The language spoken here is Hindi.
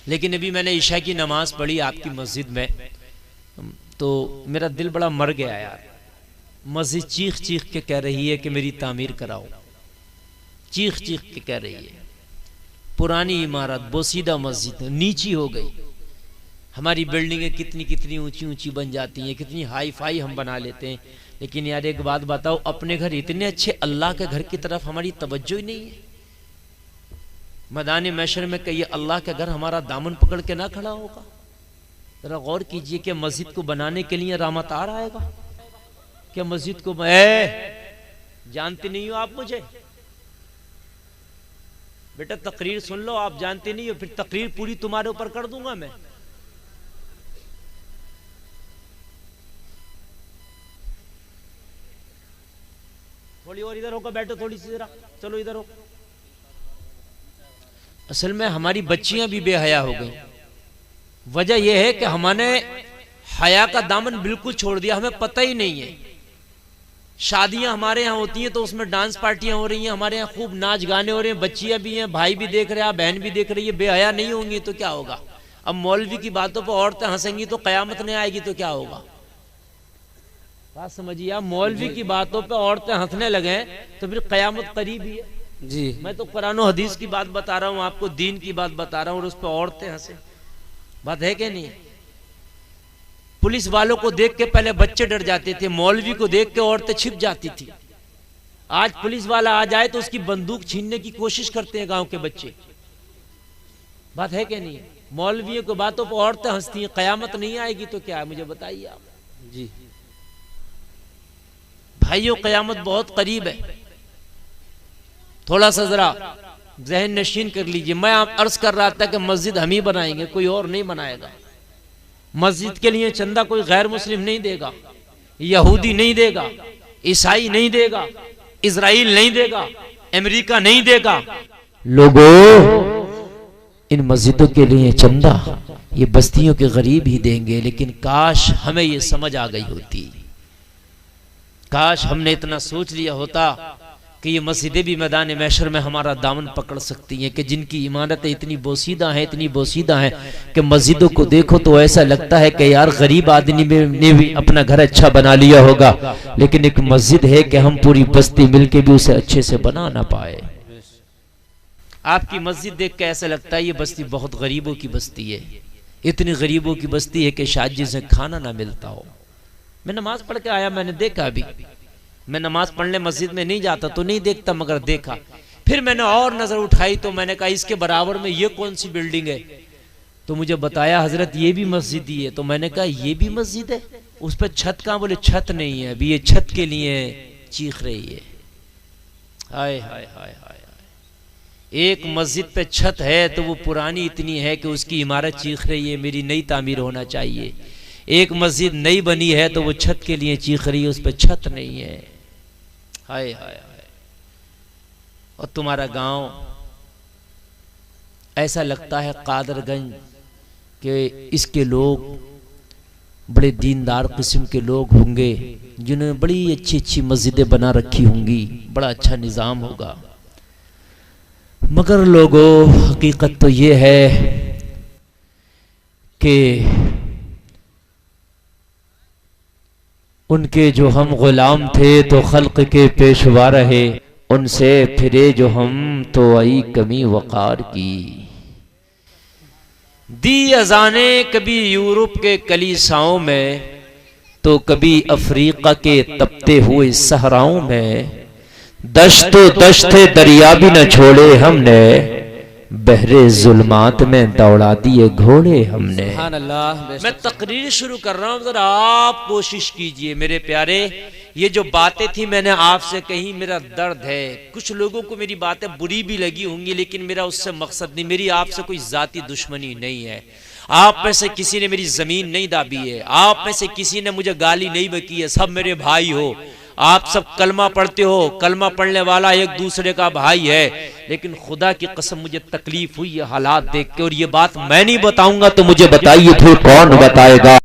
लेकिन अभी मैंने ईशा की नमाज पढ़ी आपकी मस्जिद में, तो मेरा दिल बड़ा मर गया यार। मस्जिद चीख चीख के कह रही है कि मेरी तामीर कराओ, चीख चीख के कह रही है। पुरानी इमारत, बोसीदा मस्जिद नीची हो गई। हमारी बिल्डिंगें कितनी कितनी ऊंची ऊंची बन जाती हैं, कितनी हाई फाई हम बना लेते हैं, लेकिन यार एक बात बताओ, अपने घर इतने अच्छे, अल्लाह के घर की तरफ हमारी तवज्जो ही नहीं है। मैदान महशर में कहिए अल्लाह का घर हमारा दामन पकड़ के ना खड़ा होगा। जरा गौर कीजिए कि मस्जिद को बनाने के लिए रामतार आएगा क्या? मस्जिद को जानते नहीं हो आप मुझे? बेटा तकरीर सुन लो, आप जानते नहीं हो, फिर तकरीर पूरी तुम्हारे ऊपर कर दूंगा मैं। थोड़ी और इधर होकर बैठो, थोड़ी सी जरा, चलो इधर हो। असल में हमारी बच्चियां भी बेहया हो गई। वजह यह है कि हमने हया का दामन बिल्कुल छोड़ दिया, हमें पता ही नहीं है। शादियां हमारे यहाँ होती हैं तो उसमें डांस पार्टियां हो रही हैं, हमारे यहाँ खूब नाच गाने हो रहे हैं, बच्चियां भी हैं, भाई भी देख रहे हैं, बहन भी देख रही है। बेहया नहीं होंगी तो क्या होगा? अब मौलवी की बातों पर औरतें हंसेंगी तो कयामत नहीं आएगी तो क्या होगा? बात समझिए आप, मौलवी की बातों पे औरतें हंसने लगे तो फिर कयामत करीब ही है जी। मैं तो कुरान और हदीस की बात बता रहा हूँ आपको, दीन की बात बता रहा हूँ, और उस पर औरतें हंसे, बात है कि नहीं? पुलिस वालों को देख के पहले बच्चे डर जाते थे, मौलवी को देख के औरतें छिप जाती थी। आज पुलिस वाला आ जाए तो उसकी बंदूक छीनने की कोशिश करते हैं गांव के बच्चे, बात है कि नहीं? मौलवियों की बातों पर औरतें हंसती हैं, कयामत नहीं आएगी तो क्या है? मुझे बताइए आप जी। भाइयों कयामत बहुत करीब है, थोड़ा सा जरा जहन नशीन कर लीजिए। मैं आप अर्ज कर रहा था कि मस्जिद हम ही बनाएंगे, कोई और नहीं बनाएगा। मस्जिद के लिए चंदा कोई गैर मुस्लिम नहीं देगा, यहूदी नहीं देगा, ईसाई नहीं देगा, इजराइल नहीं देगा, अमेरिका नहीं देगा। लोगों, इन मस्जिदों के लिए चंदा ये बस्तियों के गरीब ही देंगे। लेकिन काश हमें ये समझ आ गई होती, काश हमने इतना सोच लिया होता कि ये मस्जिदें भी मैदान महशर में हमारा दामन पकड़ सकती हैं, कि जिनकी इमारतें इतनी बोसीदा हैं, इतनी बोसीदा हैं कि मस्जिदों को देखो तो ऐसा लगता है कि यार गरीब आदमी ने भी अपना घर अच्छा बना लिया होगा, लेकिन एक मस्जिद है कि हम पूरी बस्ती मिलके भी उसे अच्छे से बना ना पाए। आपकी मस्जिद देख के ऐसा लगता है ये बस्ती बहुत गरीबों की बस्ती है, इतनी गरीबों की बस्ती है कि शायद जिसे खाना ना मिलता हो। मैं नमाज पढ़ के आया, मैंने देखा, अभी मैं नमाज पढ़ने मस्जिद में नहीं जाता तो नहीं देखता, मगर देखा। फिर मैंने और नजर उठाई तो मैंने कहा इसके बराबर में ये कौन सी बिल्डिंग है? तो मुझे बताया हजरत ये भी मस्जिद ही है। तो मैंने कहा ये भी मस्जिद है, उस पर छत कहाँ? बोले छत नहीं है, अभी ये छत के लिए चीख रही है। हाय हाय हाय हाय, एक मस्जिद पे छत है तो वो पुरानी इतनी है कि उसकी इमारत चीख रही है मेरी नई तामीर होना चाहिए। एक मस्जिद नई बनी है तो वो छत के लिए चीख रही है, उस पर छत नहीं है। हाय हाय हाय। और तुम्हारा गांव ऐसा लगता है कादरगंज के इसके लोग बड़े दीनदार किस्म के लोग होंगे, जिन्होंने बड़ी अच्छी अच्छी मस्जिदें बना रखी होंगी, बड़ा अच्छा निज़ाम होगा। मगर लोगों, हकीकत तो ये है कि उनके जो हम गुलाम थे तो खल्क के पेशवा रहे, उनसे फिरे जो हम तो आई कमी वक़ार की। दी अजाने कभी यूरोप के कलीसाओं में तो कभी अफ्रीका के तपते हुए सहराओं में, दश्तो दश्ते दरिया भी न छोड़े हमने, बहरे जुल्मात में दौड़ा दिए घोड़े हमने। मैं तकरीर शुरू कर रहा हूं, जरा आप कोशिश कीजिए मेरे प्यारे। ये जो बातें थी मैंने आपसे कही, मेरा दर्द है। कुछ लोगों को मेरी बातें बुरी भी लगी होंगी, लेकिन मेरा उससे मकसद नहीं, मेरी आपसे कोई जाती दुश्मनी नहीं है। आप में से किसी ने मेरी जमीन नहीं दाबी है, आप में से किसी ने मुझे गाली नहीं बकी है, सब मेरे भाई हो। आप सब कलमा पढ़ते हो, कलमा पढ़ने वाला एक दूसरे का भाई है। लेकिन खुदा की कसम मुझे तकलीफ हुई ये हालात देख के, और ये बात मैं नहीं बताऊंगा तो मुझे बताइए फिर कौन बताएगा।